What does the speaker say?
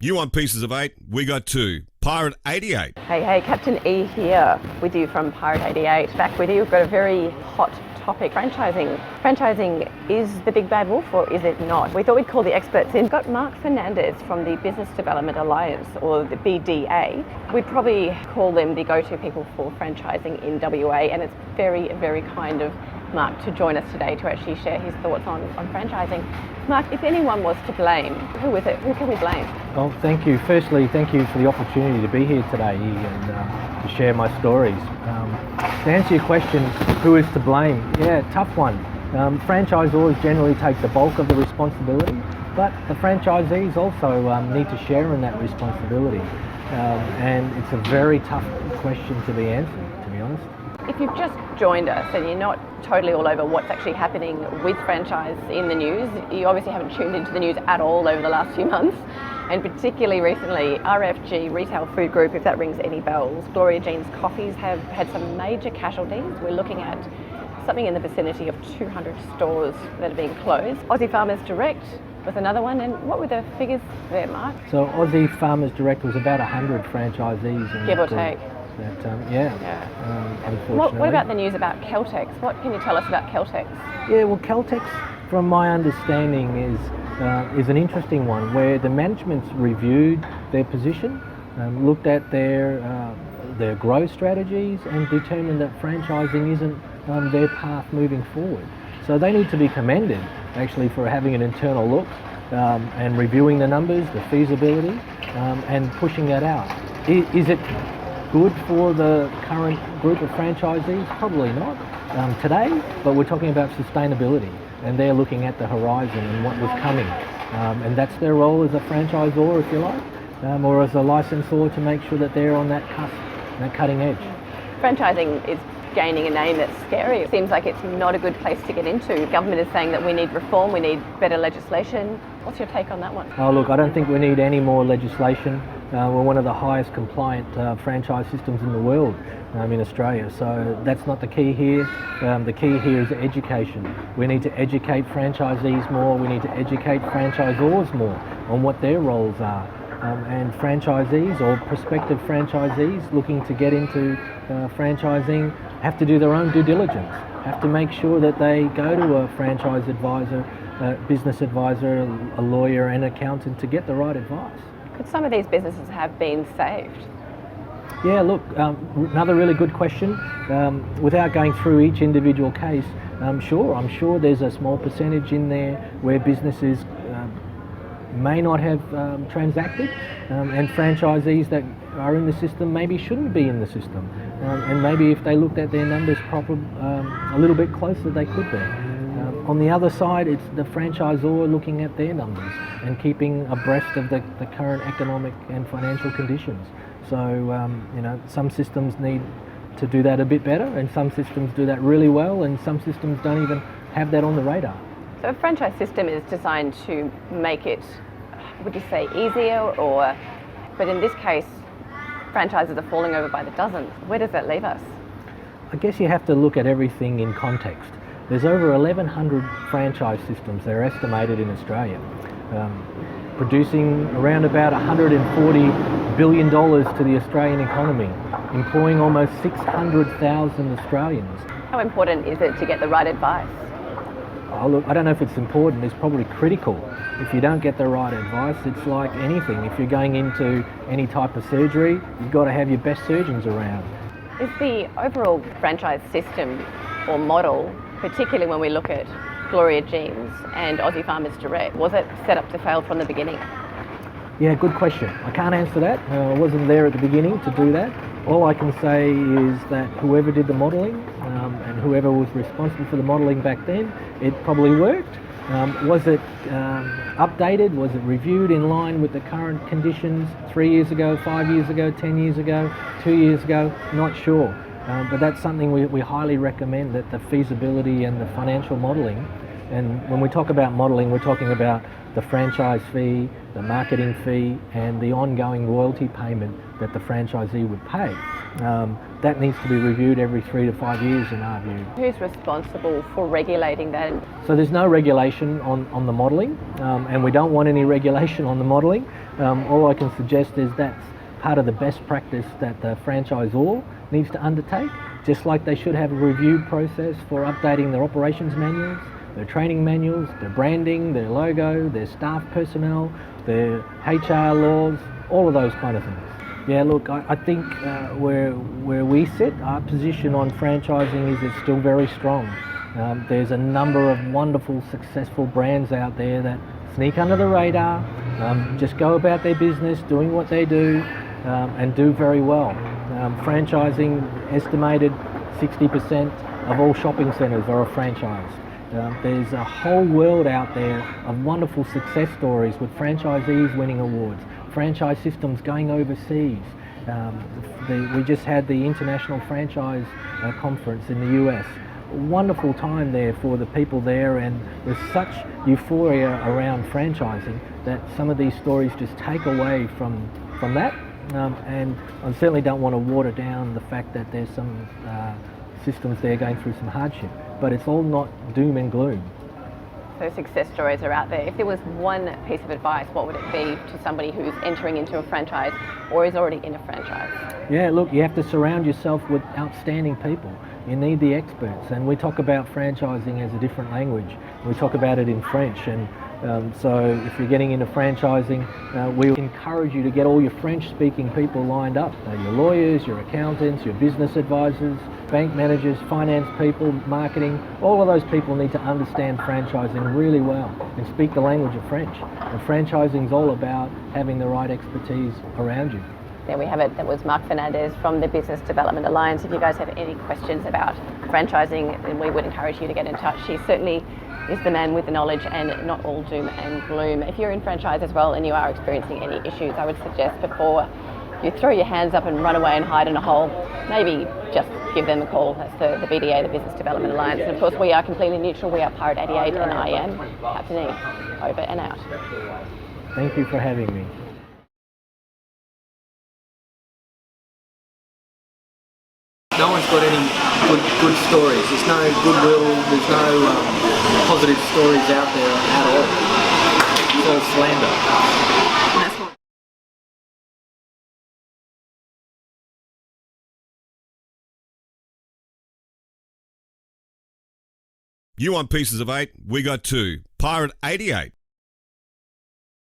You want pieces of 8? We got 2. Pirate 88. Hey, CaptainE here with you from Pirate 88. Back with you. We've got a very hot topic, franchising. Franchising is the big bad wolf, or is it not? We thought we'd call the experts in. We've got Mark Fernandez from the Business Development Alliance, or the BDA. We'd probably call them the go-to people for franchising in WA, and it's very, very kind of Mark to join us today to actually share his thoughts on franchising. Mark, if anyone was to blame, who is it? Who can we blame? Well, thank you. Firstly, thank you for the opportunity to be here today and to share my stories. To answer your question, who is to blame? Yeah, tough one. Franchisors generally take the bulk of the responsibility, but the franchisees also need to share in that responsibility. And it's a very tough question to be answered, to be honest. If you've just joined us and you're not totally all over what's actually happening with franchise in the news, you obviously haven't tuned into the news at all over the last few months, and particularly recently, RFG Retail Food Group, if that rings any bells, Gloria Jean's Coffees have had some major casualties. We're looking at something in the vicinity of 200 stores that are being closed. Aussie Farmers Direct was another one, and what were the figures there, Mark? So Aussie Farmers Direct was about 100 franchisees. Give or take. Unfortunately. What about the news about Caltex? What can you tell us about Caltex? Yeah, well, Caltex, from my understanding, is an interesting one where the management's reviewed their position, looked at their growth strategies, and determined that franchising isn't their path moving forward. So they need to be commended, actually, for having an internal look and reviewing the numbers, the feasibility, and pushing that out. Is it good for the current group of franchisees? Probably not today, but we're talking about sustainability, and they're looking at the horizon and what was coming, and that's their role as a franchisor, if you like, or as a licensor, to make sure that they're on that cusp, that cutting edge. Franchising is gaining a name that's scary. It seems like it's not a good place to get into. Government is saying that we need reform, we need better legislation. What's your take on that one? Oh, look, I don't think we need any more legislation. We're one of the highest compliant franchise systems in the world in Australia, so that's not the key here. The key here is education. We need to educate franchisees more, we need to educate franchisors more on what their roles are. And franchisees or prospective franchisees looking to get into franchising have to do their own due diligence, have to make sure that they go to a franchise advisor, a business advisor, a lawyer and accountant to get the right advice. Could some of these businesses have been saved? Yeah, look, another really good question. Without going through each individual case, I'm sure there's a small percentage in there where businesses may not have transacted, and franchisees that are in the system maybe shouldn't be in the system, and maybe if they looked at their numbers a little bit closer, they could be. On the other side, it's the franchisor looking at their numbers and keeping abreast of the current economic and financial conditions. So, some systems need to do that a bit better, and some systems do that really well, and some systems don't even have that on the radar. So a franchise system is designed to make it, would you say, easier, but in this case, franchises are falling over by the dozens. Where does that leave us? I guess you have to look at everything in context. There's over 1,100 franchise systems that are estimated in Australia, producing around about $140 billion to the Australian economy, employing almost 600,000 Australians. How important is it to get the right advice? Oh, look, I don't know if it's important, it's probably critical. If you don't get the right advice, it's like anything. If you're going into any type of surgery, you've got to have your best surgeons around. Is the overall franchise system or model, particularly when we look at Gloria Jean's and Aussie Farmers Direct, was it set up to fail from the beginning? Yeah, good question. I can't answer that. I wasn't there at the beginning to do that. All I can say is that whoever did the modelling and whoever was responsible for the modelling back then, it probably worked. Was it updated? Was it reviewed in line with the current conditions 3 years ago, 5 years ago, 10 years ago, 2 years ago? Not sure. But that's something we highly recommend, that the feasibility and the financial modelling. And when we talk about modelling, we're talking about the franchise fee, the marketing fee, and the ongoing royalty payment that the franchisee would pay. That needs to be reviewed every 3 to 5 years in our view. Who's responsible for regulating that? So there's no regulation on the modelling, and we don't want any regulation on the modelling. All I can suggest is that's part of the best practice that the franchisor needs to undertake, just like they should have a review process for updating their operations manuals, their training manuals, their branding, their logo, their staff personnel, their HR laws, all of those kind of things. Yeah, look, I think where we sit, our position on franchising is it's still very strong. There's a number of wonderful, successful brands out there that sneak under the radar, just go about their business, doing what they do, and do very well. Franchising, estimated 60% of all shopping centres are a franchise. There's a whole world out there of wonderful success stories with franchisees winning awards, franchise systems going overseas. We just had the International Franchise Conference in the US. A wonderful time there for the people there, and there's such euphoria around franchising that some of these stories just take away from that. And I certainly don't want to water down the fact that there's some systems there going through some hardship, but it's all not doom and gloom. So success stories are out there. If there was one piece of advice, what would it be to somebody who's entering into a franchise or is already in a franchise? Yeah, look, you have to surround yourself with outstanding people. You need the experts, and we talk about franchising as a different language. We talk about it in French, and so if you're getting into franchising, we encourage you to get all your French-speaking people lined up. Your lawyers, your accountants, your business advisors, bank managers, finance people, marketing, all of those people need to understand franchising really well and speak the language of French. And franchising is all about having the right expertise around you. There we have it. That was Mark Fernandez from the Business Development Alliance. If you guys have any questions about franchising, then we would encourage you to get in touch. He certainly is the man with the knowledge, and not all doom and gloom. If you're in franchise as well and you are experiencing any issues, I would suggest before you throw your hands up and run away and hide in a hole, maybe just give them a call. That's the BDA, the Business Development Alliance. And of course, we are completely neutral. We are Pirate 88, and I am CaptainE. Over and out. Thank you for having me. No one's got any good stories. There's no goodwill, there's no positive stories out there at all. It's all slander. You want pieces of 8? We got 2. Pirate 88.